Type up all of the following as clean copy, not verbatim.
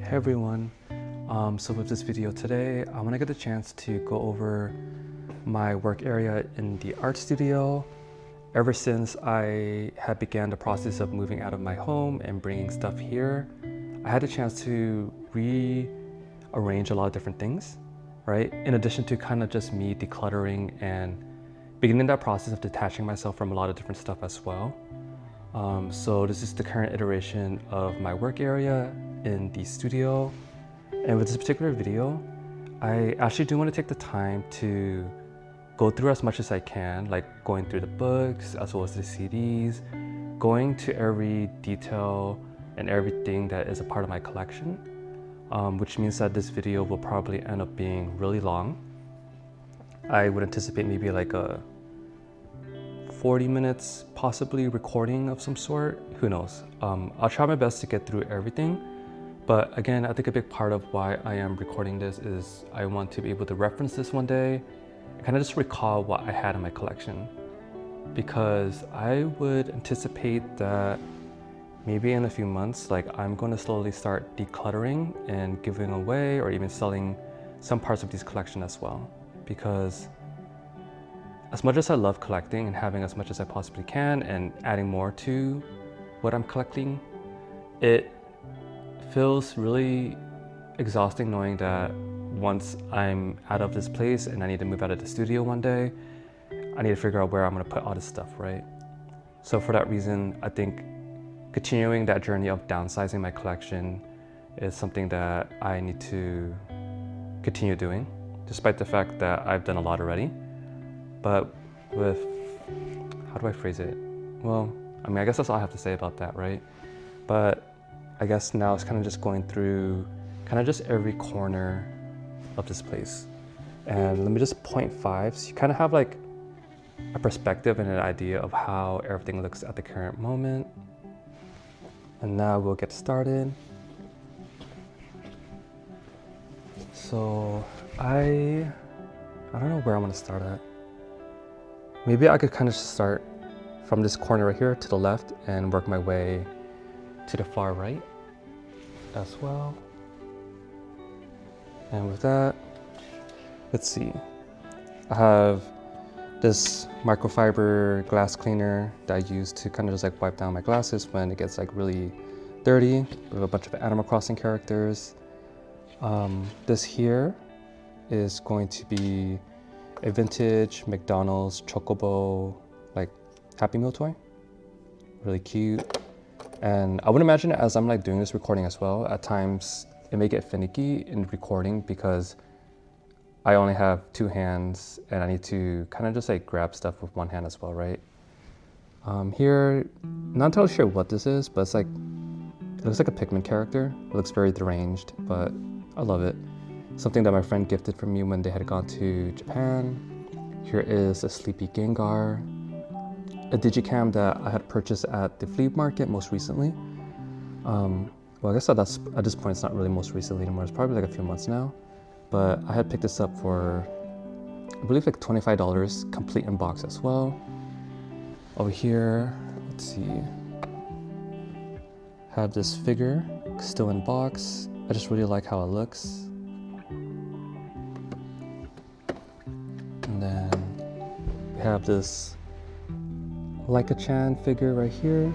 Hey everyone, so with this video today, I want to get the chance to go over my work area in the art studio. Ever since I had began the process of moving out of my home and bringing stuff here, I had a chance to rearrange a lot of different things, right? In addition to kind of just me decluttering and beginning that process of detaching myself from a lot of different stuff as well. So this is the current iteration of my work area in the studio. And with this particular video, I actually do want to take the time to go through as much as I can, like going through the books as well as the CDs, going to every detail and everything that is a part of my collection, which means that this video will probably end up being really long. I would anticipate maybe like a 40 minutes possibly recording of some sort, who knows. I'll try my best to get through everything, but again, I think a big part of why I am recording this is I want to be able to reference this one day and kind of just recall what I had in my collection, because I would anticipate that maybe in a few months, like I'm going to slowly start decluttering and giving away or even selling some parts of these collection as well, because as much as I love collecting and having as much as I possibly can and adding more to what I'm collecting, it feels really exhausting knowing that once I'm out of this place and I need to move out of the studio one day, I need to figure out where I'm going to put all this stuff, right? So for that reason, I think continuing that journey of downsizing my collection is something that I need to continue doing, despite the fact that I've done a lot already. But with, how do I phrase it? Well, I mean, I guess that's all I have to say about that, right? But I guess now it's kind of just going through kind of just every corner of this place. And let me just point five, so you kind of have like a perspective and an idea of how everything looks at the current moment. And now we'll get started. So I don't know where I'm gonna start at. Maybe I could kind of start from this corner right here to the left and work my way to the far right as well. And with that, let's see. I have this microfiber glass cleaner that I use to kind of just like wipe down my glasses when it gets like really dirty with a bunch of Animal Crossing characters. This here is going to be a vintage McDonald's Chocobo like Happy Meal toy. Really cute. And I would imagine as I'm like doing this recording as well, at times it may get finicky in recording because I only have two hands and I need to kind of just like grab stuff with one hand as well, right? Here, not entirely sure what this is, but it's like, it looks like a Pikmin character. It looks very deranged, but I love it. Something that my friend gifted for me when they had gone to Japan. Here is a Sleepy Gengar, a digicam that I had purchased at the flea market most recently. Well, I guess at this point it's not really most recently anymore. It's probably like a few months now. But I had picked this up for, I believe like $25, complete in box as well. Over here, let's see. Have this figure still in box. I just really like how it looks. And then we have this Laika-chan figure right here.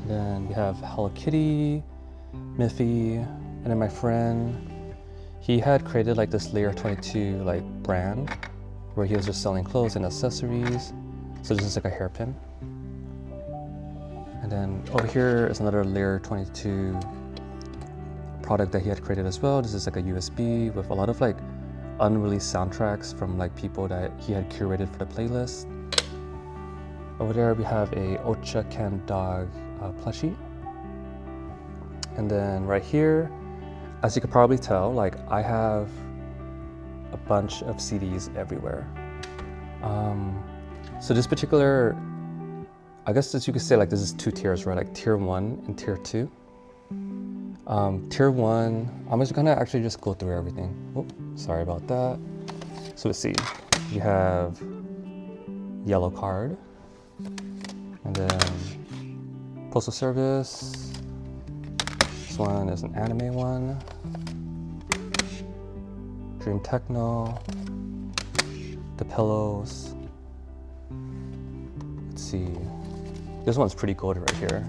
Then we have Hello Kitty, Miffy, and then my friend, he had created like this Layer 22 like brand where he was just selling clothes and accessories. So this is like a hairpin. And then over here is another Layer 22 product that he had created as well. This is like a USB with a lot of like unreleased soundtracks from like people that he had curated for the playlist. Over there we have a Ocha Ken dog plushie. And then right here, as you could probably tell, like I have a bunch of CDs everywhere. So this particular, I guess as you could say, like this is two tiers, right? Like tier 1 and tier 2. Tier 1, I'm just gonna actually just go through everything. Oh, sorry about that. So let's see, you have Yellow Card, and then Postal Service, This one is an anime one. Dream Techno. The pillows. Let's see. This one's pretty gold right here.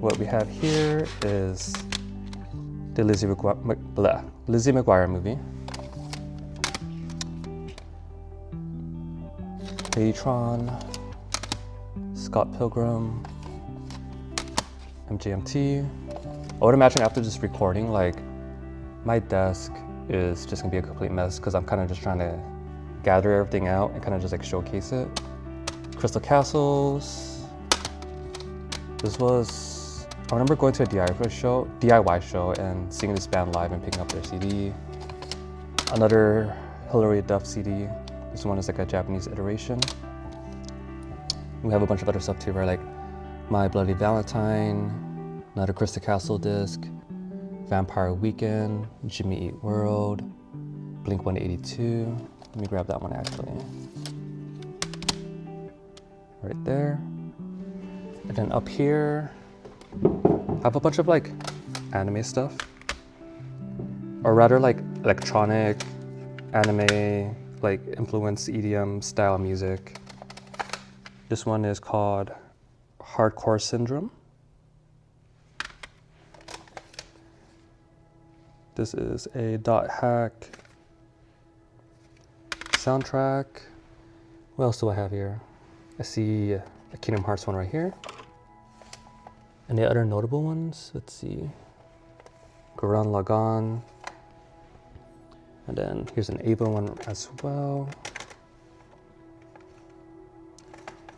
What we have here is the Lizzie McGuire movie. Baytron, Scott Pilgrim, MGMT. I would imagine after this recording, like, my desk is just gonna be a complete mess because I'm kind of just trying to gather everything out and kind of just like showcase it. Crystal Castles. This was, I remember going to a DIY show and seeing this band live and picking up their CD. Another Hilary Duff CD. This one is like a Japanese iteration. We have a bunch of other stuff too, right? Like My Bloody Valentine, another Crystal Castle disc, Vampire Weekend, Jimmy Eat World, Blink 182. Let me grab that one actually. Right there. And then up here, I have a bunch of like anime stuff. Or rather like electronic, anime, like influence EDM style music. This one is called Hardcore Syndrome. This is a Dot Hack soundtrack. What else do I have here? I see a Kingdom Hearts one right here. And the other notable ones, let's see. Gurren Lagann. And then here's an Ava one as well.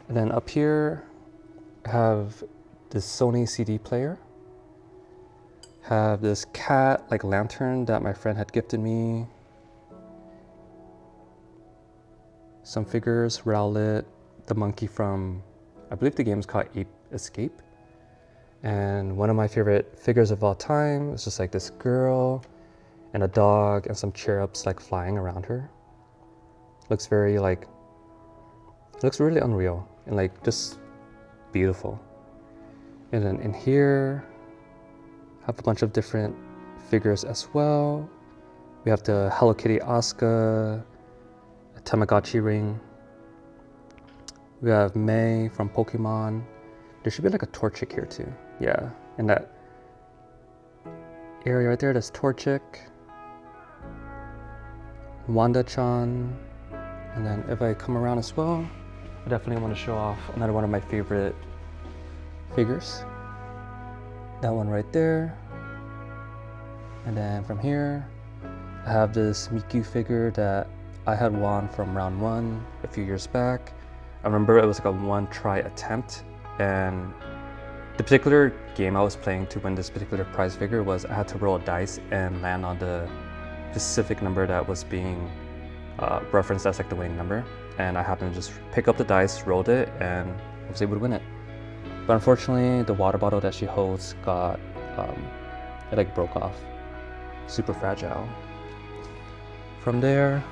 And then up here, I have this Sony CD player. Have this cat like lantern that my friend had gifted me. Some figures, Rowlet, the monkey from, I believe the game is called Ape Escape. And one of my favorite figures of all time is just like this girl and a dog and some cherubs like flying around her. Looks very like, looks really unreal and like just beautiful. And then in here, I have a bunch of different figures as well. We have the Hello Kitty Asuka, a Tamagotchi ring. We have May from Pokemon. There should be like a Torchic here too. Yeah, in that area right there, that's Torchic. Wanda-chan. And then if I come around as well, I definitely want to show off another one of my favorite figures. That one right there. And then from here, I have this Miku figure that I had won from round 1 a few years back. I remember it was like a one-try attempt, and the particular game I was playing to win this particular prize figure was I had to roll a dice and land on the specific number that was being referenced as like the winning number. And I happened to just pick up the dice, rolled it, and I was able to win it. But unfortunately, the water bottle that she holds got, it like broke off. Super fragile. From there,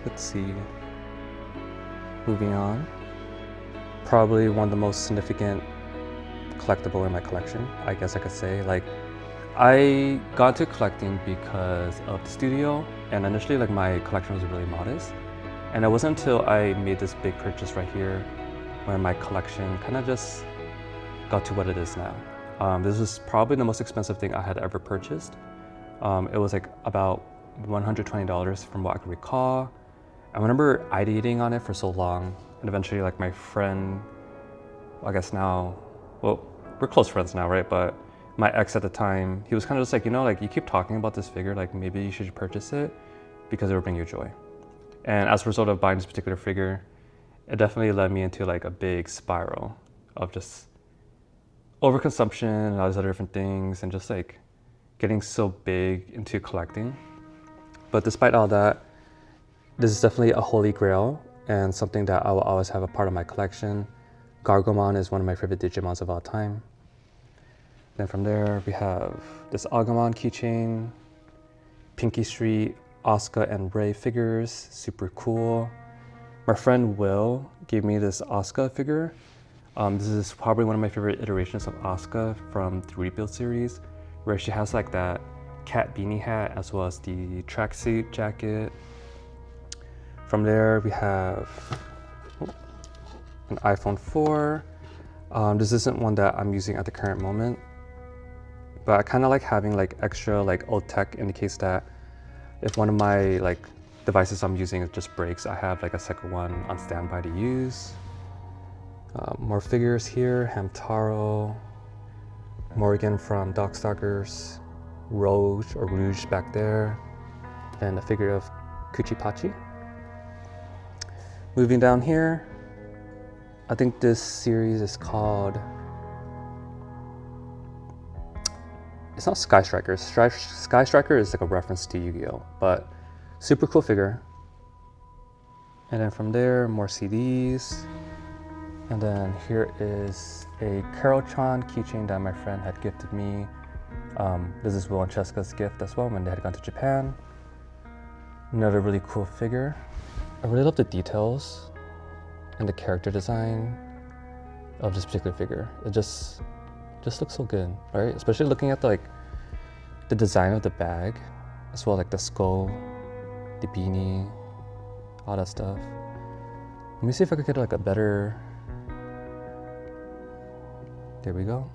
let's see, moving on. Probably one of the most significant collectible in my collection, I guess I could say. Like, I got into collecting because of the studio, and initially like my collection was really modest. And it wasn't until I made this big purchase right here where my collection kind of just got to what it is now. This was probably the most expensive thing I had ever purchased. It was like about $120 from what I can recall. I remember ideating on it for so long, and eventually like my friend, I guess now, well, we're close friends now, right? But my ex at the time, he was kind of just like, you know, like you keep talking about this figure, like maybe you should purchase it because it will bring you joy. And as a result of buying this particular figure, it definitely led me into like a big spiral of just overconsumption and all these other different things, and just like getting so big into collecting. But despite all that, this is definitely a holy grail and something that I will always have a part of my collection. Gargomon is one of my favorite Digimons of all time. Then from there, we have this Agumon keychain, Pinky Street, Asuka and Rei figures, super cool. My friend Will gave me this Asuka figure. This is probably one of my favorite iterations of Asuka from the Rebuild series, where she has like that cat beanie hat as well as the tracksuit jacket. From there we have an iPhone 4. This isn't one that I'm using at the current moment, but I kind of like having like extra like old tech in the case that if one of my like devices I'm using just breaks, I have like a second one on standby to use. More figures here, Hamtaro, Morgan from Darkstalkers, Rouge back there, and a figure of Kuchipachi. Moving down here, I think this series is called, it's not Sky Striker. Sky Striker is like a reference to Yu-Gi-Oh, but super cool figure. And then from there, more CDs. And then here is a Carol-chan keychain that my friend had gifted me. This is Will and Cheska's gift as well when they had gone to Japan. Another really cool figure. I really love the details and the character design of this particular figure. It just looks so good, right? Especially looking at the design of the bag, as well like the skull, the beanie, all that stuff. Let me see if I could get like a better. There we go.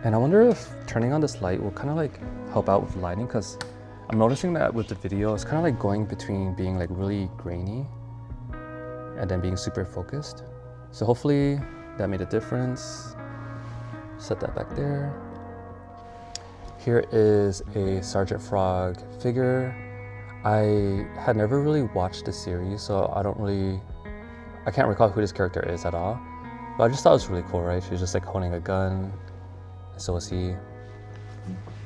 And I wonder if turning on this light will kind of like help out with lighting, because I'm noticing that with the video, it's kind of like going between being like really grainy and then being super focused. So hopefully that made a difference. Set that back there. Here is a Sergeant Frog figure. I had never really watched the series, so I can't recall who this character is at all. But I just thought it was really cool, right? She's just like holding a gun, and so is he.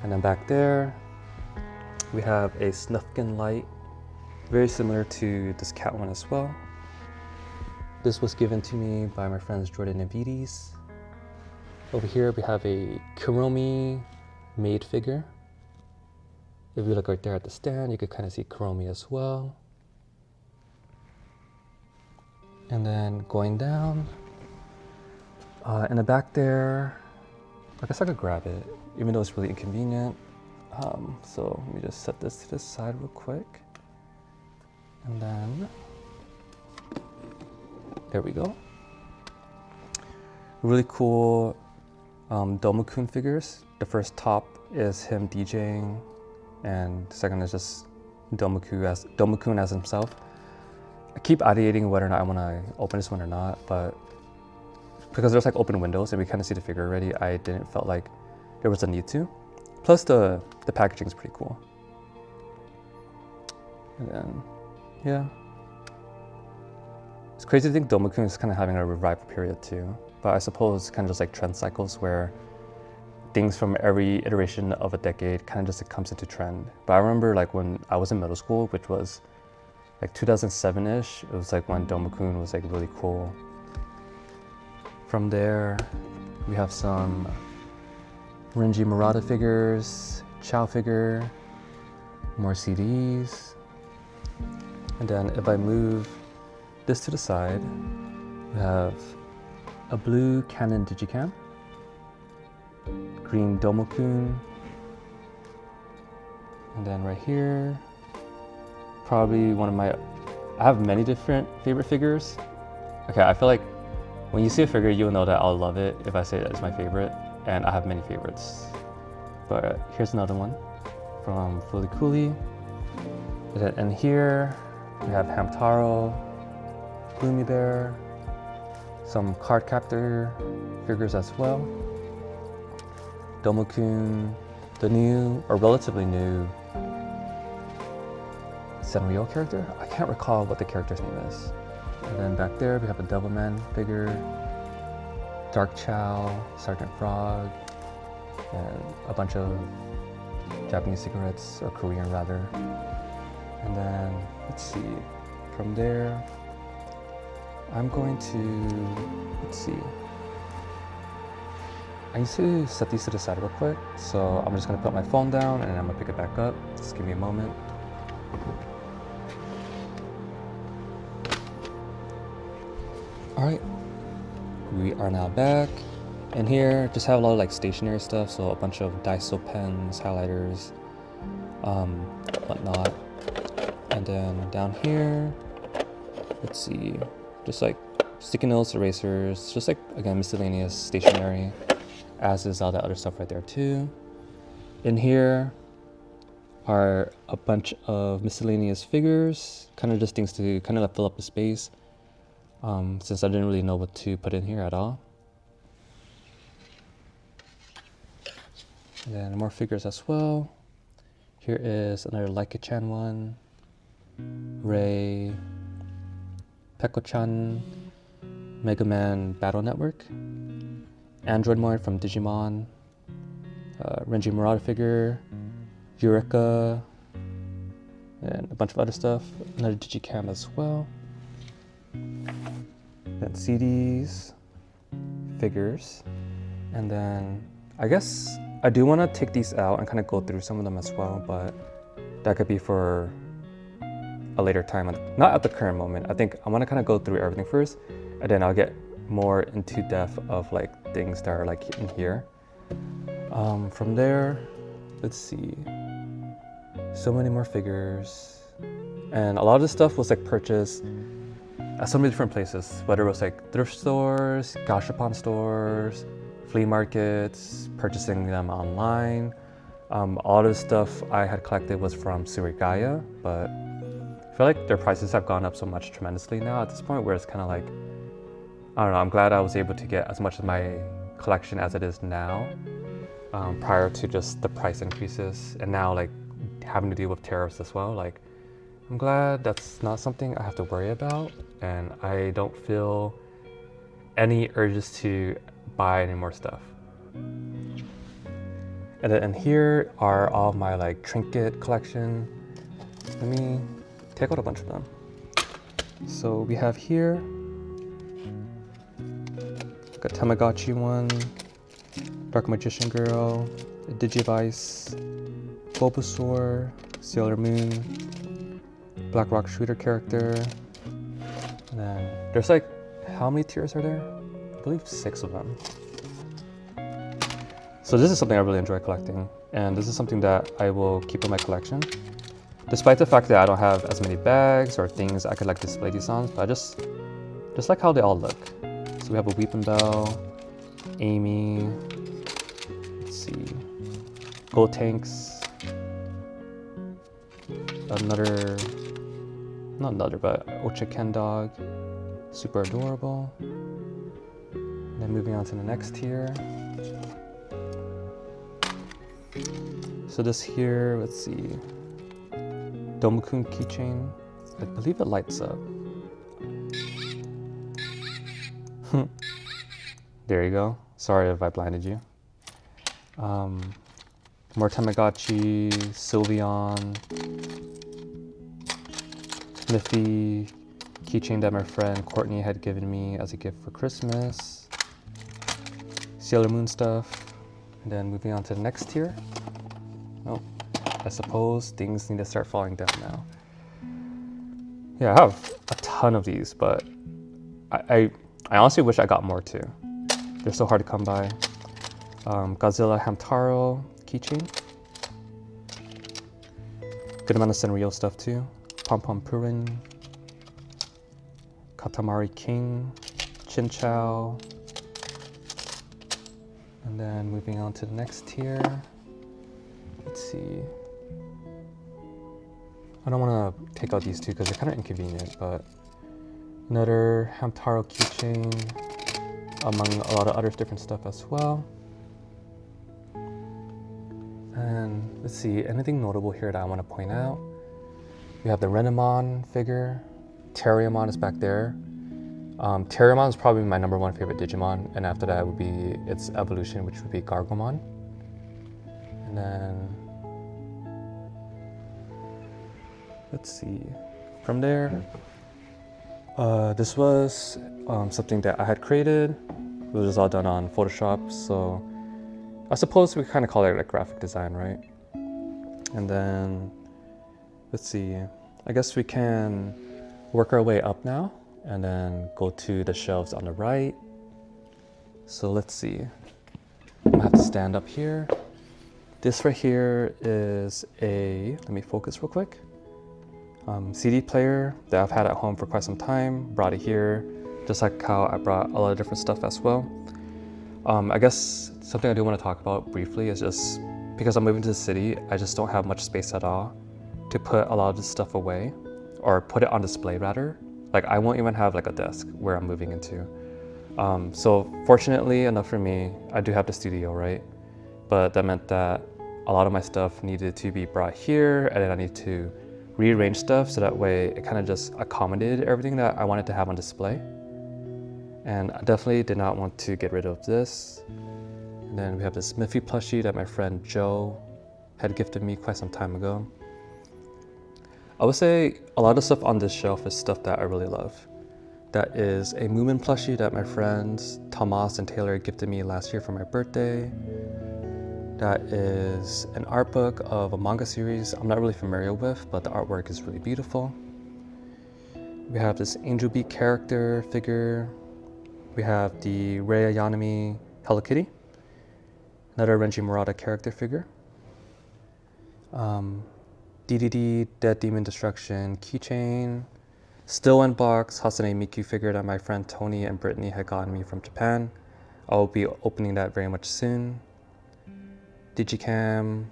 And then back there, we have a Snufkin light, very similar to this cat one as well. This was given to me by my friends Jordan and Vides. Over here we have a Kuromi made figure. If you look right there at the stand, you could kind of see Kuromi as well. And then going down, in the back there, I guess I could grab it, even though it's really inconvenient. So let me just set this to the side real quick. And then, there we go. Really cool Domo-kun figures. The first top is him DJing, and the second is just Domo-kun as himself. I keep ideating whether or not I want to open this one or not, but because there's like open windows and we kind of see the figure already, I didn't felt like there was a need to. Plus the packaging is pretty cool. And then, yeah. It's crazy to think Domo-kun is kind of having a revival period too. But I suppose kind of just like trend cycles where things from every iteration of a decade kind of just comes into trend. But I remember like when I was in middle school, which was like 2007-ish, it was like when Domo-kun was like really cool. From there, we have some Renji Murata figures, Chao figure, more CDs. And then if I move this to the side, we have a blue Canon Digicam, green Domo-kun, and then right here, probably one of my, I have many different favorite figures. Okay, I feel like when you see a figure, you'll know that I'll love it if I say that it's my favorite, and I have many favorites. But here's another one from Fully Cooley. And here we have Hamtaro, Gloomy Bear, some card captor figures as well. Domo-kun, the new, or relatively new, Senryo character. I can't recall what the character's name is. And then back there we have a Devilman figure, Dark Chow, Sergeant Frog, and a bunch of Japanese cigarettes, or Korean rather. And then, let's see, from there, I'm going to, let's see. I need to set these to the side real quick, so I'm just gonna put my phone down and I'm gonna pick it back up. Just give me a moment. All right, we are now back. And here, just have a lot of like stationery stuff, so a bunch of Daiso pens, highlighters, whatnot. And then down here, let's see, just like sticky notes, erasers, just like, again, miscellaneous stationery, as is all that other stuff right there too. In here are a bunch of miscellaneous figures, kind of just things to kind of like fill up the space, since I didn't really know what to put in here at all. And then more figures as well. Here is another Laika-chan one, Ray, Peko-chan, Mega Man Battle Network, Androidmoid from Digimon, Renji Murata figure, Eureka, and a bunch of other stuff. Another Digicam as well. Then CDs, figures, and then I guess I do want to take these out and kind of go through some of them as well, but that could be for a later time, not at the current moment. I think I want to kind of go through everything first, and then I'll get more into depth of like things that are like in here. From there, let's see, so many more figures, and a lot of this stuff was like purchased at so many different places, whether it was like thrift stores, gashapon stores, flea markets, purchasing them online. All the stuff I had collected was from Surigaya, but I feel like their prices have gone up so much tremendously now at this point, where it's kind of like, I don't know, I'm glad I was able to get as much of my collection as it is now, prior to just the price increases, and now like having to deal with tariffs as well. Like, I'm glad that's not something I have to worry about, and I don't feel any urges to buy any more stuff. And then here are all of my like trinket collection. Let me take out a bunch of them. So we have here, got Tamagotchi one, Dark Magician Girl, Digivice, Bulbasaur, Sailor Moon, Black Rock Shooter character, and then there's like, how many tiers are there? I believe 6 of them. So this is something I really enjoy collecting, and this is something that I will keep in my collection, despite the fact that I don't have as many bags or things I could like display these on, but I just like how they all look. So we have a Weeping Bell, Amy, let's see, Gold Tanks, but Ocha Ken Dog, super adorable. And then moving on to the next tier. So this here, let's see, Domukun keychain. I believe it lights up. There you go. Sorry if I blinded you. More Tamagotchi, Sylveon, Miffy keychain that my friend Courtney had given me as a gift for Christmas. Sailor Moon stuff. And then moving on to the next tier. Oh, I suppose things need to start falling down now. Yeah, I have a ton of these, but I honestly wish I got more too. They're so hard to come by. Godzilla Hamtaro keychain. Good amount of Senryo stuff too. Pom Pom Purin, Katamari King, Chinchou. And then moving on to the next tier. Let's see. I don't want to take out these two because they're kind of inconvenient, but another Hamtaro keychain, among a lot of other different stuff as well. And let's see, anything notable here that I want to point out? We have the Renamon figure. Terriermon is back there. Terriermon is probably my #1 favorite Digimon, and after that would be its evolution, which would be Gargomon. And then, let's see, from there, this was something that I had created. It was all done on Photoshop, so I suppose we kind of call it like graphic design, right? And then, let's see, I guess we can work our way up now and then go to the shelves on the right. So let's see. I'm gonna have to stand up here. This right here is let me focus real quick. CD player that I've had at home for quite some time. Brought it here, just like how I brought a lot of different stuff as well. I guess something I do want to talk about briefly is just because I'm moving to the city, I just don't have much space at all to put a lot of this stuff away, or put it on display rather. Like I won't even have like a desk where I'm moving into. So fortunately enough for me, I do have the studio, right? But that meant that a lot of my stuff needed to be brought here, and then I need to rearrange stuff so that way it kind of just accommodated everything that I wanted to have on display. And I definitely did not want to get rid of this. And then we have this Miffy plushie that my friend Joe had gifted me quite some time ago. I would say a lot of stuff on this shelf is stuff that I really love. That is a Moomin plushie that my friends Tomas and Taylor gifted me last year for my birthday. That is an art book of a manga series I'm not really familiar with, but the artwork is really beautiful. We have this Angel Beat character figure. We have the Rei Ayanami Hello Kitty. Another Renji Murata character figure. DDD Dead Demon Destruction keychain. Still in box Hasane Miku figure that my friend Tony and Brittany had gotten me from Japan. I will be opening that very much soon. Digicam,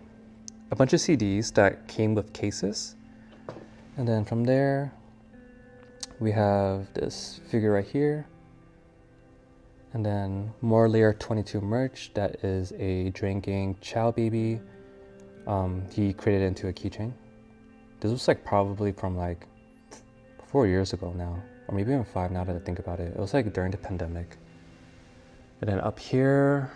a bunch of CDs that came with cases. And then from there, we have this figure right here. And then more Layer 22 merch that is a Drain Gang Chow baby. He created it into a keychain. This was like probably from like 4 years ago now, or maybe even 5 now that I think about it. It was like during the pandemic. And then up here,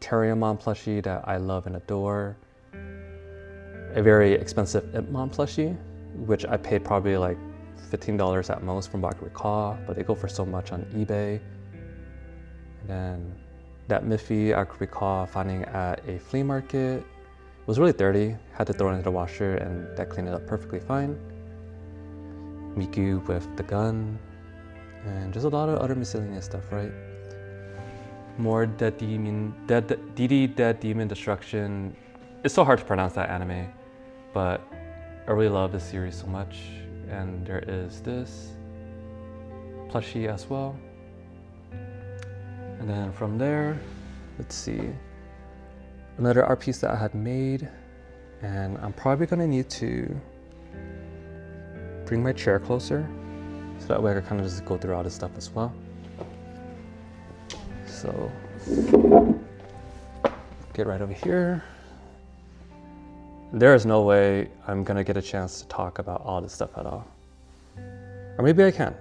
Terriermon plushie that I love and adore. A very expensive Impmon plushie, which I paid probably like $15 at most from what I can recall, but they go for so much on eBay. And then that Miffy I could recall finding at a flea market. It was really dirty, had to throw it into the washer, and that cleaned it up perfectly fine. Miku with the gun, and just a lot of other miscellaneous stuff, right? More Dead Demon Destruction. It's so hard to pronounce that anime, but I really love this series so much. And there is this plushie as well. And then from there, let's see, another art piece that I had made, and I'm probably gonna need to bring my chair closer so that way I can kind of just go through all this stuff as well. So, get right over here. There is no way I'm gonna get a chance to talk about all this stuff at all. Or maybe I can.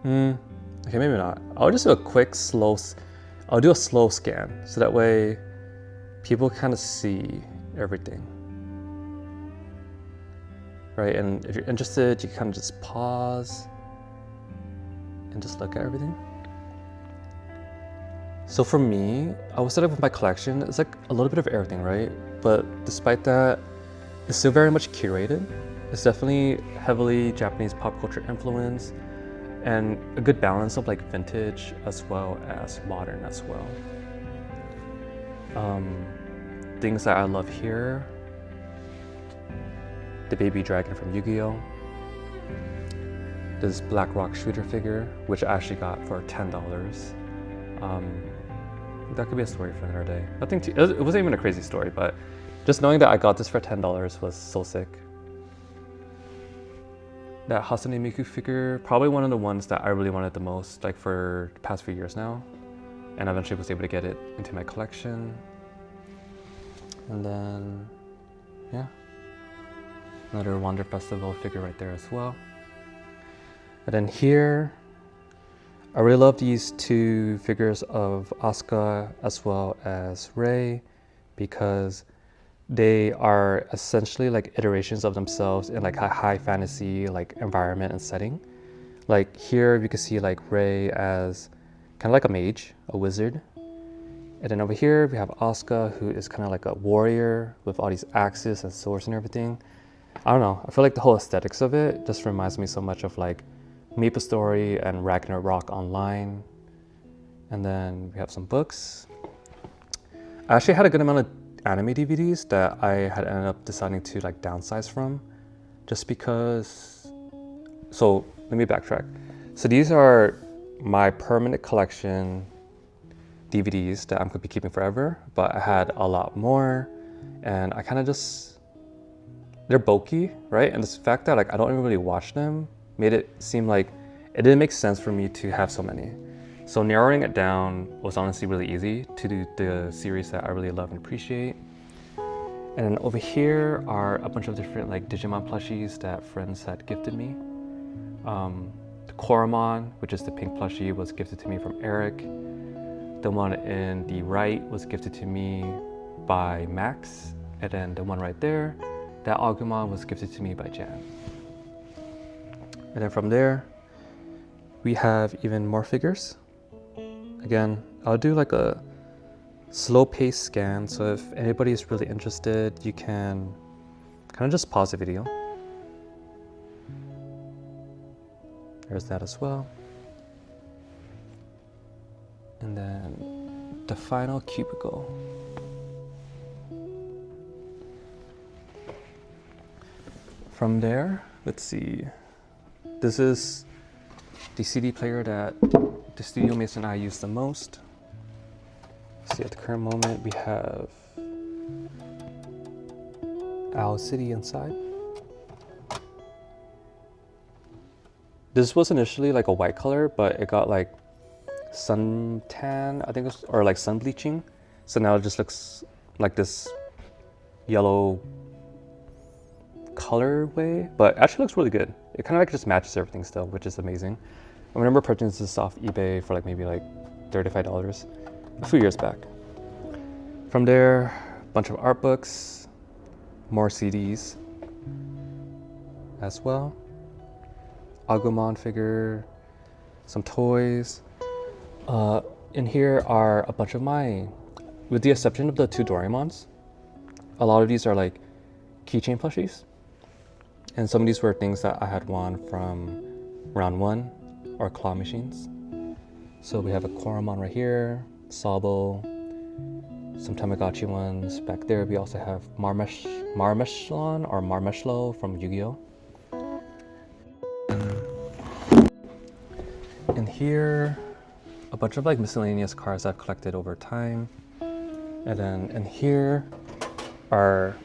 Okay, maybe not. I'll just do a quick, I'll do a slow scan so that way people kind of see everything. Right, and if you're interested, you can kind of just pause and just look at everything. So for me, I would set up with my collection, it's like a little bit of everything, right? But despite that, it's still very much curated. It's definitely heavily Japanese pop culture influence and a good balance of like vintage as well as modern as well. Things that I love here, the baby dragon from Yu-Gi-Oh! This Black Rock Shooter figure, which I actually got for $10. That could be a story for another day. Nothing too, it wasn't even a crazy story, but just knowing that I got this for $10 was so sick. That Hasane Miku figure, probably one of the ones that I really wanted the most, like for the past few years now. And I eventually was able to get it into my collection. And then, yeah. Another Wander Festival figure right there as well. And then here, I really love these two figures of Asuka as well as Rei because they are essentially like iterations of themselves in like a high fantasy like environment and setting. Like here you can see like Rei as kind of like a mage, a wizard. And then over here we have Asuka, who is kind of like a warrior with all these axes and swords and everything. I don't know, I feel like the whole aesthetics of it just reminds me so much of like Maple Story and Ragnarok Online. And then we have some books. I actually had a good amount of anime DVDs that I had ended up deciding to like downsize from, just because. So let me backtrack. So these are my permanent collection DVDs that I'm gonna be keeping forever, but I had a lot more, and I kind of just, they're bulky, right? And the fact that like I don't even really watch them made it seem like it didn't make sense for me to have so many. So narrowing it down was honestly really easy to do the series that I really love and appreciate. And then over here are a bunch of different like Digimon plushies that friends had gifted me. The Koromon, which is the pink plushie, was gifted to me from Eric. The one in the right was gifted to me by Max. And then the one right there, that Agumon, was gifted to me by Jan. And then from there, we have even more figures. Again, I'll do like a slow-paced scan, so if anybody is really interested, you can kind of just pause the video. There's that as well. And then the final cubicle. From there, let's see. This is the CD player that the studio mates and I use the most. See, at the current moment, we have Owl City inside. This was initially like a white color, but it got like suntan, I think it was, or like sun bleaching. So now it just looks like this yellow colorway, but actually looks really good. It kind of like just matches everything still, which is amazing. I remember purchasing this off eBay for like maybe like $35 a few years back. From there, a bunch of art books, more CDs as well. Agumon figure, some toys. In here are a bunch of my, with the exception of the two Doraemons, a lot of these are like keychain plushies. And some of these were things that I had won from round one or claw machines. So we have a Koromon right here, Sabo, some Tamagotchi ones. Back there we also have Marmeshlon or Marmeshlo from Yu-Gi-Oh! And here, a bunch of like miscellaneous cards I've collected over time. And then in here are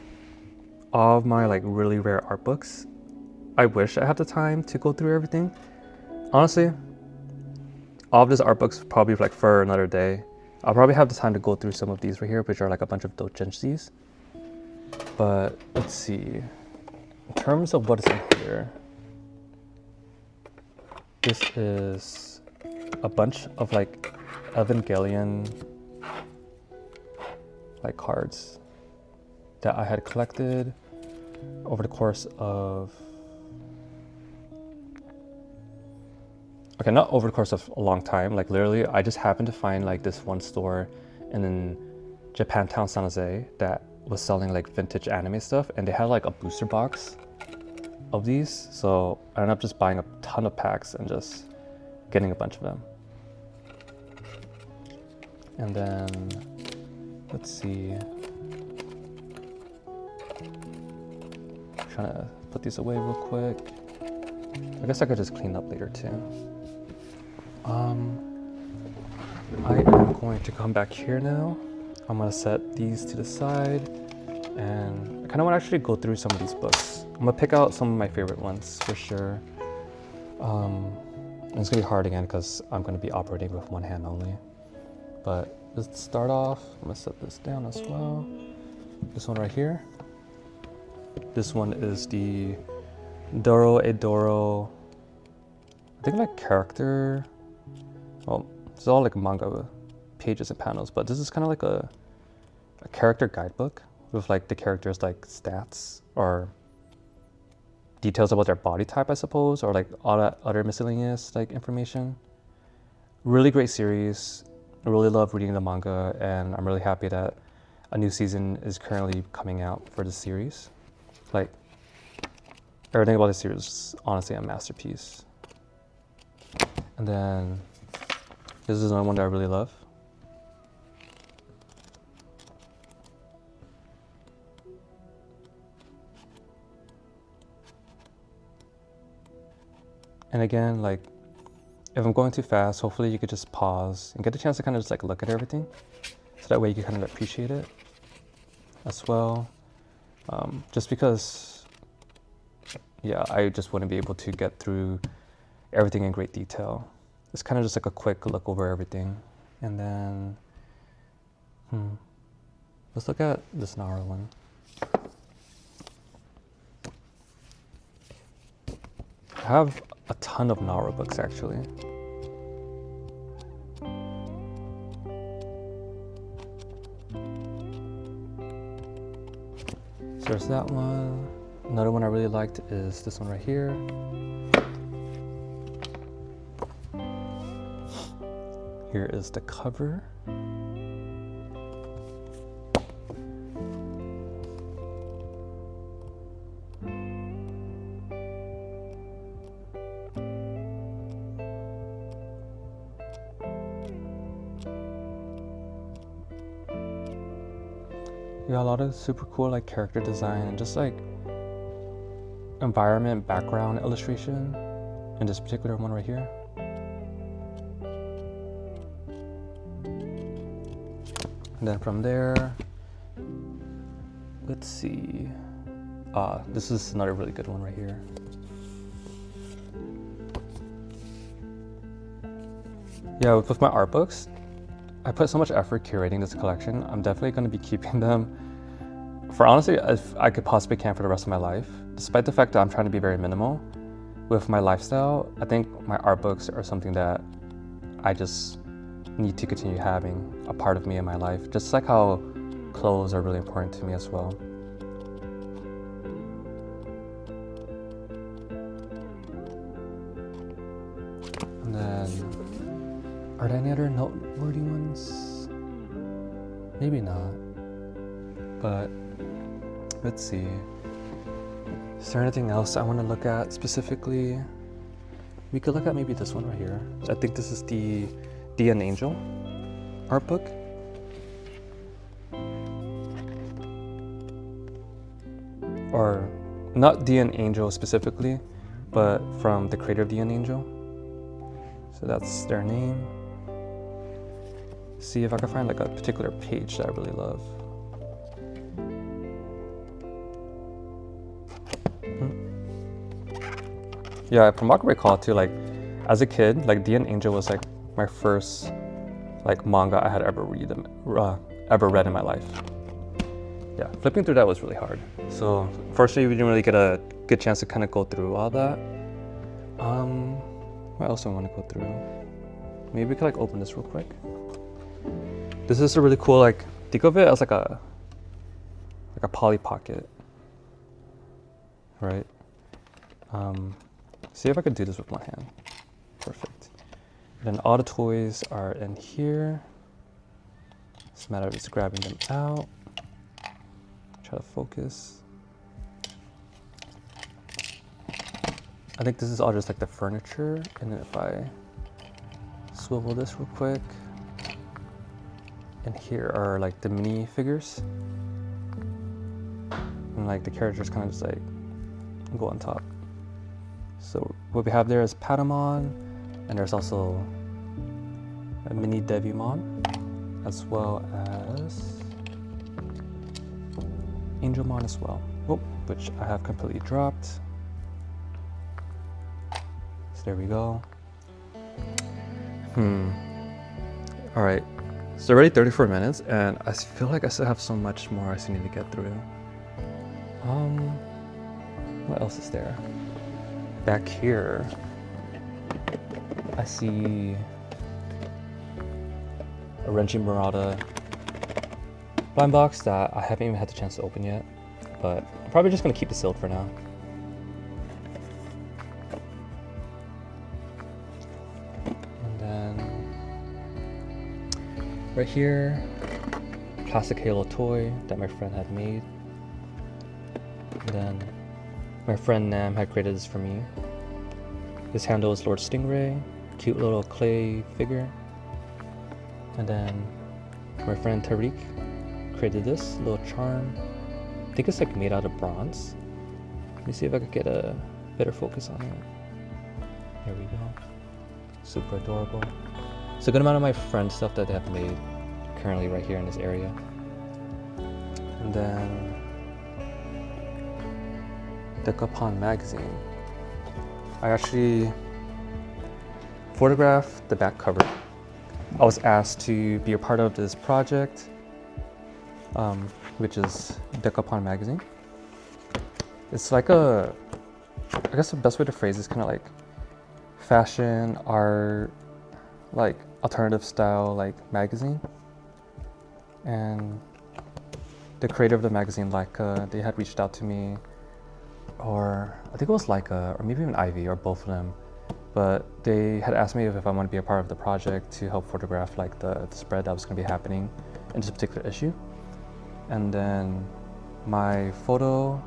all of my like really rare art books. I wish I had the time to go through everything. Honestly, all of these art books probably like for another day. I'll probably have the time to go through some of these right here, which are like a bunch of doujinshis. But let's see, in terms of what is in here, this is a bunch of like Evangelion like cards that I had collected over the course of, okay, not over the course of a long time, like literally I just happened to find like this one store in Japantown, San Jose that was selling like vintage anime stuff, and they had like a booster box of these, so I ended up just buying a ton of packs and just getting a bunch of them. And then let's see, trying to put these away real quick. I guess I could just clean up later too. I am going to come back here now. I'm gonna set these to the side, and I kind of want to actually go through some of these books. I'm gonna pick out some of my favorite ones for sure. And it's gonna be hard again because I'm gonna be operating with one hand only. But let's start off. I'm gonna set this down as well. This one right here. This one is the Doro Edoro, I think like character, well, it's all like manga pages and panels, but this is kind of like a character guidebook with like the characters like stats or details about their body type, I suppose, or like all that other miscellaneous like information. Really great series. I really love reading the manga, and I'm really happy that a new season is currently coming out for the series. Like, everything about this series is honestly a masterpiece. And then This is another one that I really love. And again, like, if I'm going too fast, hopefully you could just pause and get a chance to kind of just like look at everything. So that way you can kind of appreciate it as well. Just because, yeah, I just wouldn't be able to get through everything in great detail. It's kind of just like a quick look over everything. And then, let's look at this Nara one. I have a ton of Nara books actually. So there's that one. Another one I really liked is this one right here. Here is the cover. Yeah, a lot of super cool like character design and just like environment background illustration in this particular one right here. And then from there, let's see. This is another really good one right here. Yeah, with my art books, I put so much effort curating this collection. I'm definitely going to be keeping them for honestly, if I could possibly can for the rest of my life. Despite the fact that I'm trying to be very minimal with my lifestyle, I think my art books are something that I just need to continue having a part of me in my life. Just like how clothes are really important to me as well. And then, are there any other noteworthy ones? Maybe not, but let's see. Is there anything else I want to look at specifically? We could look at maybe this one right here. I think this is the Dia and Angel art book. Or not Dia and Angel specifically, but from the creator of Dia and Angel. So that's their name. See if I can find like a particular page that I really love. Yeah, from what I recall too, like as a kid, like Dia and Angel was like my first like manga I had ever read in my life. Yeah, flipping through that was really hard. So unfortunately, we didn't really get a good chance to kind of go through all that. What else do I want to go through? Maybe we could like open this real quick. This is a really cool, like, think of it as like a Polly Pocket, right? See if I could do this with my hand. Perfect. And then all the toys are in here. It's a matter of just grabbing them out. Try to focus. I think this is all just like the furniture. And then if I swivel this real quick. And here are like the mini figures. And like the characters kind of just like go on top. So what we have there is Patamon, and there's also a mini Devimon, as well as Angelmon as well, which I have completely dropped. So there we go. All right, it's already 34 minutes, and I feel like I still have so much more I still need to get through. What else is there? Back here, I see a Renji Murata blind box that I haven't even had the chance to open yet, but I'm probably just going to keep it sealed for now. And then right here, plastic Halo toy that my friend had made. And then my friend Nam had created this for me. This handle is Lord Stingray, cute little clay figure. And then my friend Tariq created this little charm. I think it's like made out of bronze. Let me see if I could get a better focus on it. Here we go. Super adorable. It's a good amount of my friend stuff that they have made currently right here in this area. And then Declutter magazine. I actually photographed the back cover. I was asked to be a part of this project, which is Declutter magazine. It's like I guess the best way to phrase it is kind of like fashion, art, like alternative style, like magazine. And the creator of the magazine, Leica, they had reached out to me, or I think it was Leica, or maybe even Ivy, or both of them. But they had asked me if I want to be a part of the project to help photograph like the spread that was going to be happening in this particular issue. And then my photo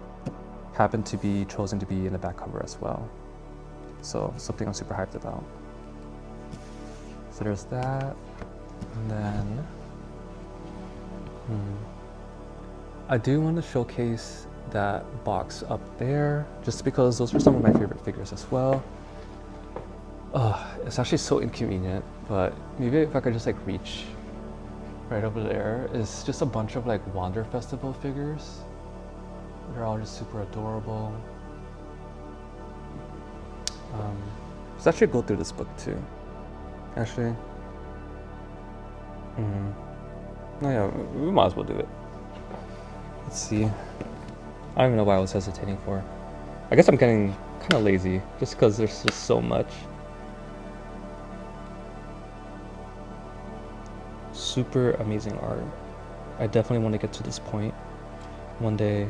happened to be chosen to be in the back cover as well. So something I'm super hyped about. So there's that. And then I do want to showcase that box up there just because those are some of my favorite figures as well. It's actually so inconvenient, but maybe if I could just like reach right over there. It's just a bunch of like Wander Festival figures. They're all just super adorable. Let's actually go through this book too. Actually, no, yeah, we might as well do it. Let's see. I don't even know why I was hesitating for. I guess I'm getting kind of lazy just because there's just so much. Super amazing art. I definitely want to get to this point one day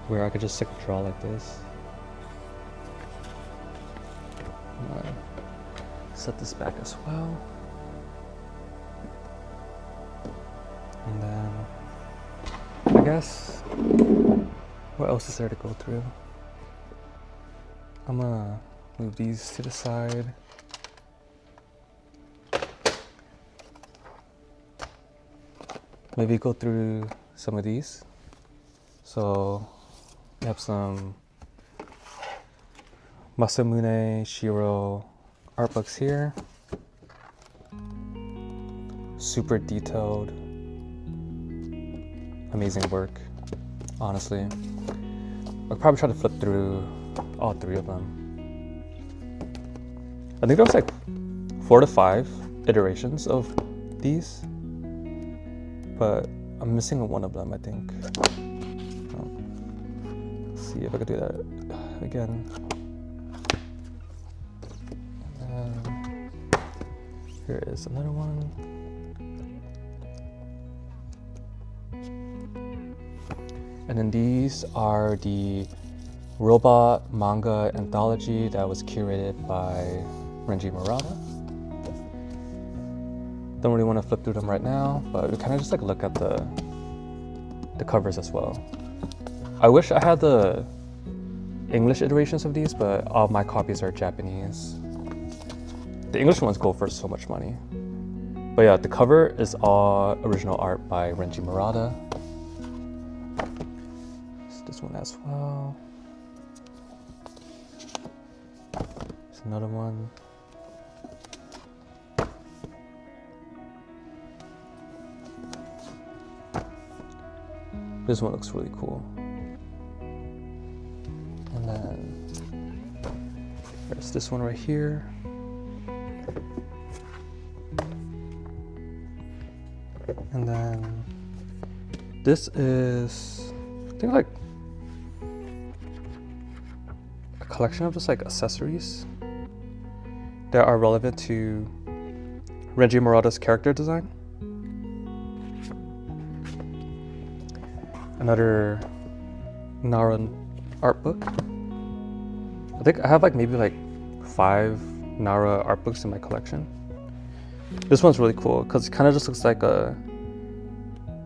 where I could just like draw like this. I'm gonna set this back as well. And then I guess what else is there to go through? I'm gonna move these to the side. Maybe go through some of these. So we have some Masamune Shiro art books here. Super detailed, amazing work, honestly. I'll probably try to flip through all three of them. I think there was like 4 to 5 iterations of these, but I'm missing one of them, I think. Let's see if I could do that again. And here is another one. And then these are the robot manga anthology that was curated by Renji Murata. Don't really want to flip through them right now, but we kind of just like look at the covers as well. I wish I had the English iterations of these, but all my copies are Japanese. The English ones go for so much money. But yeah, the cover is all original art by Renji Murata. This one as well. There's another one. This one looks really cool. And then there's this one right here. And then this is, I think, like a collection of just like accessories that are relevant to Renji Murata's character design. Another Nara art book. I think I have like maybe like 5 Nara art books in my collection. This one's really cool because it kind of just looks like a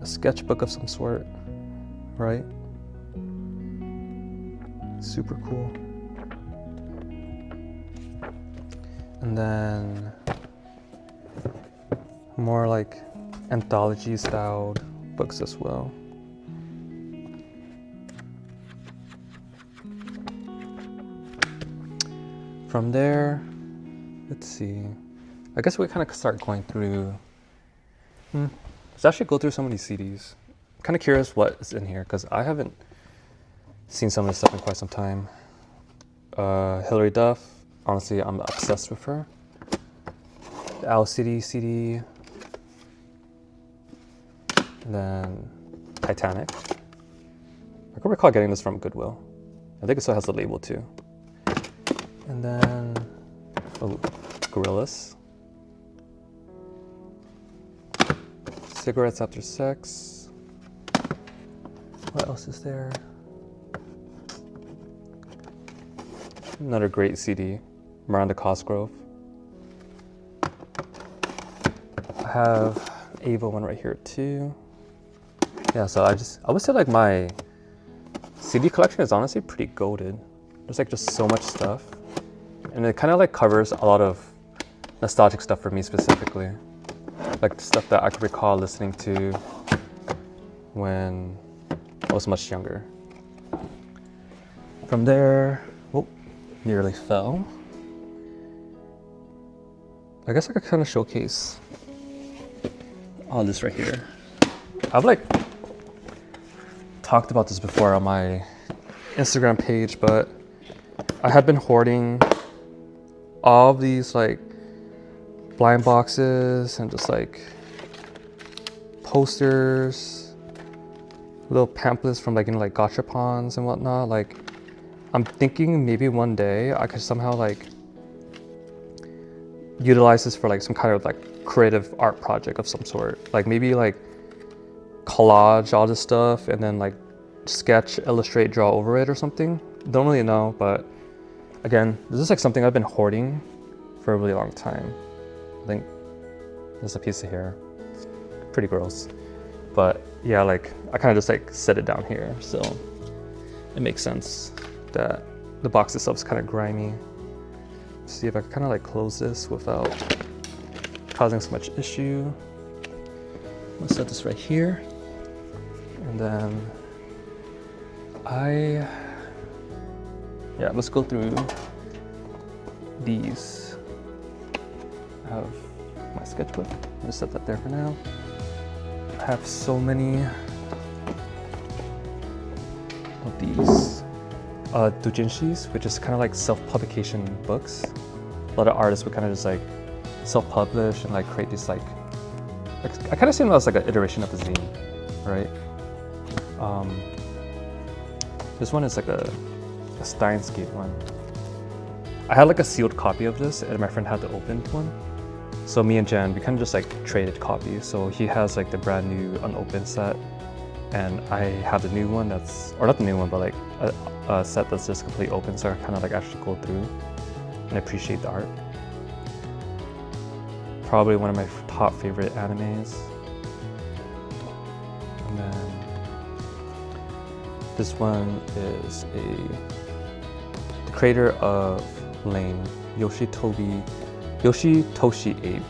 sketchbook of some sort, right? Super cool. And then more like anthology styled books as well. From there, let's see. I guess we kind of start going through. Let's actually go through some of these CDs. I'm kind of curious what is in here because I haven't seen some of this stuff in quite some time. Hilary Duff. Honestly, I'm obsessed with her. The Owl City CD. And then Titanic. I can recall getting this from Goodwill. I think it still has the label too. And then, Gorillaz. Cigarettes After Sex. What else is there? Another great CD, Miranda Cosgrove. I have Ava one right here too. Yeah, so I would say like my CD collection is honestly pretty goated. There's like just so much stuff. And it kind of like covers a lot of nostalgic stuff for me specifically. Like stuff that I could recall listening to when I was much younger. From there, nearly fell. I guess I could kind of showcase all this right here. I've like talked about this before on my Instagram page, but I had been hoarding all of these like blind boxes and just like posters, little pamphlets from like, like gachapons and whatnot. Like I'm thinking maybe one day I could somehow like utilize this for like some kind of like creative art project of some sort. Like maybe like collage all this stuff and then like sketch, illustrate, draw over it or something. Don't really know, but again, this is like something I've been hoarding for a really long time. I think there's a piece of hair. It's pretty gross. But yeah, like I kind of just like set it down here. So it makes sense that the box itself is kind of grimy. Let's see if I can kind of like close this without causing so much issue. I'll set this right here. And then let's go through these. I have my sketchbook. I'm gonna set that there for now. I have so many of these doujinshis, which is kind of like self-publication books. A lot of artists would kind of just like self-publish and like create these like I kind of see them as like an iteration of a zine, right? This one is like a Steins-Gate one. I had like a sealed copy of this and my friend had the opened one. So me and Jan, we kind of just like traded copies. So he has like the brand new unopened set and I have the new one that's, or not the new one, but like a set that's just completely open. So I kind of like actually go through and appreciate the art. Probably one of my top favorite animes. And then this one is the creator of Lane, Yoshitoshi Abe.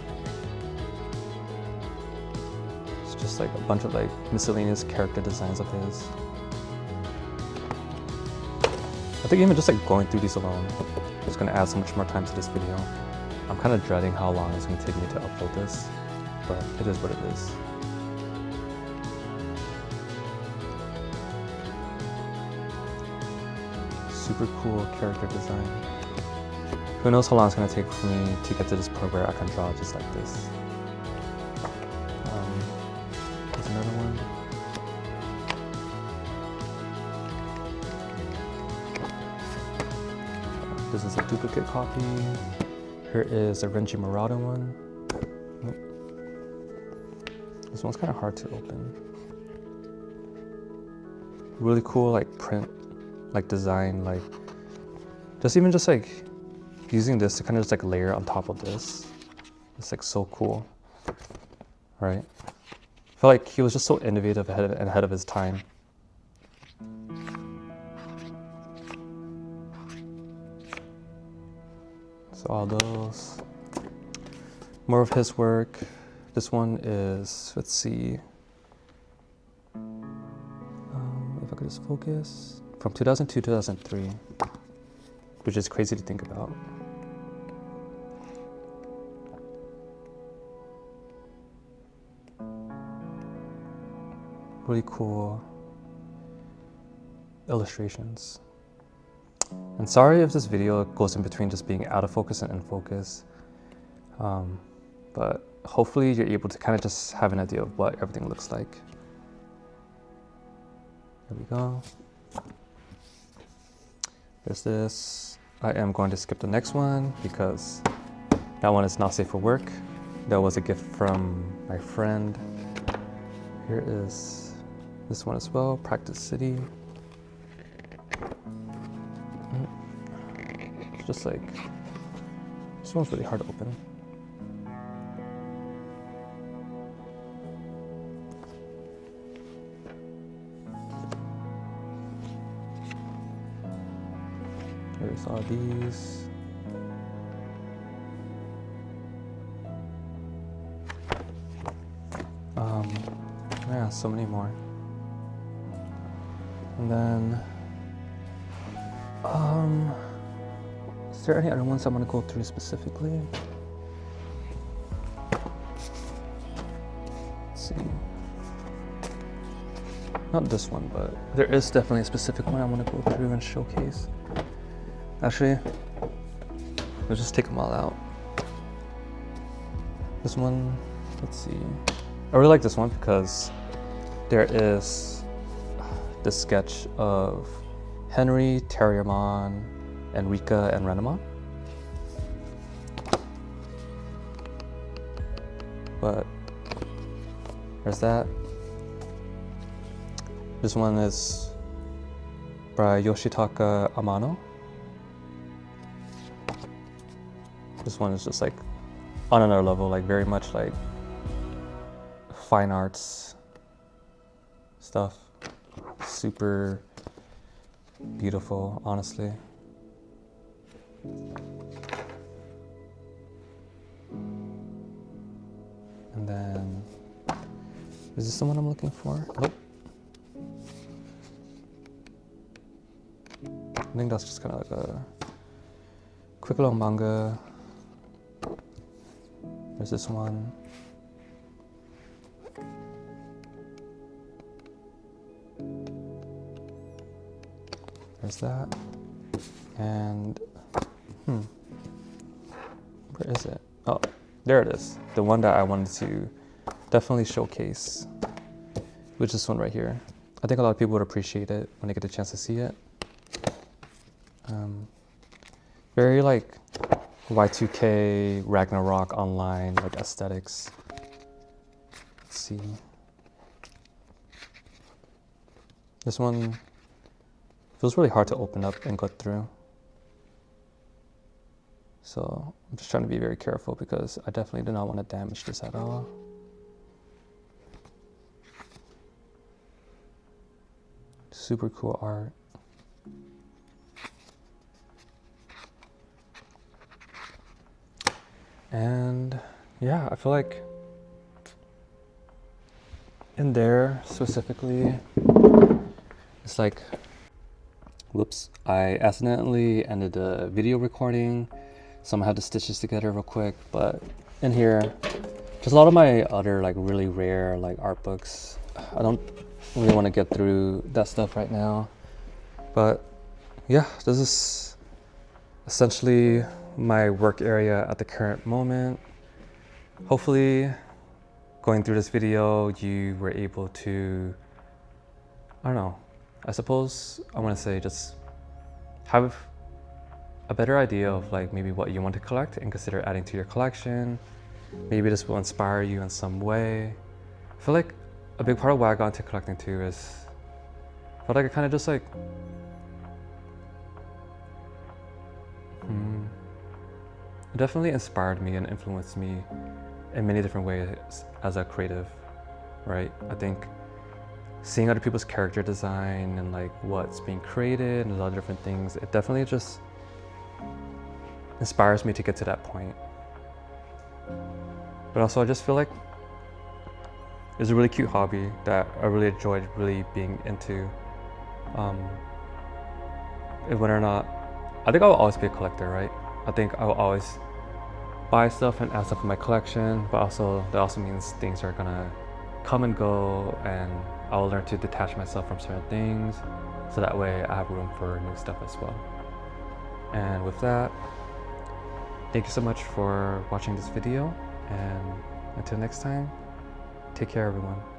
It's just like a bunch of like miscellaneous character designs of his. I think even just like going through these alone is going to add so much more time to this video. I'm kind of dreading how long it's going to take me to upload this, but it is what it is. Super cool character design. Who knows how long it's going to take for me to get to this point where I can draw just like this. There's another one. This is a duplicate copy. Here is a Renji Murata one. This one's kind of hard to open. Really cool like print, like design, like just like using this to kind of just like layer on top of this. It's like so cool, right? I feel like he was just so innovative and ahead of his time. So all those, more of his work. This one is, let's see, if I could just focus, from 2002 to 2003, which is crazy to think about. Really cool illustrations. And sorry if this video goes in between just being out of focus and in focus, but hopefully you're able to kind of just have an idea of what everything looks like. There we go. There's this. I am going to skip the next one because that one is not safe for work. That was a gift from my friend. Here is this one as well, Practice City. It's just like, this one's really hard to open. Here's all these. Yeah, so many more. And then, is there any other ones I want to go through specifically? Let's see. Not this one, but there is definitely a specific one I want to go through and showcase. Actually, let's just take them all out. This one, let's see. I really like this one because there is this sketch of Henry, Terriermon, Enrica, and Renamon. But there's that. This one is by Yoshitaka Amano. This one is just like on another level, like very much like fine arts stuff. Super beautiful, honestly. And then, is this the one I'm looking for? Nope. I think that's just kind of like a quick little manga. There's this one. There's that. And, where is it? Oh, there it is. The one that I wanted to definitely showcase, which is this one right here. I think a lot of people would appreciate it when they get the chance to see it. Very like Y2K, Ragnarok online, like aesthetics. Let's see. This one feels really hard to open up and go through. So I'm just trying to be very careful because I definitely do not want to damage this at all. Super cool art. And yeah, I feel like in there specifically, it's like, whoops, I accidentally ended the video recording, so I'm gonna have to stitch this together real quick. But in here, just a lot of my other like really rare like art books. I don't really want to get through that stuff right now. But yeah, this is essentially my work area at the current moment. Hopefully, going through this video, you were able to, I don't know, I suppose I want to say just have a better idea of like maybe what you want to collect and consider adding to your collection. Maybe this will inspire you in some way. I feel like a big part of why I got into collecting too is I felt like I kind of just like it definitely inspired me and influenced me in many different ways as a creative, right? I think seeing other people's character design and like what's being created and a lot of different things, it definitely just inspires me to get to that point. But also I just feel like It's a really cute hobby that I really enjoyed really being into. Whether or not, I think I will always be a collector, right? I think I will always buy stuff and add stuff in my collection, but also that also means things are gonna come and go, and I'll learn to detach myself from certain things, so that way I have room for new stuff as well. And with that, thank you so much for watching this video, and until next time, take care everyone.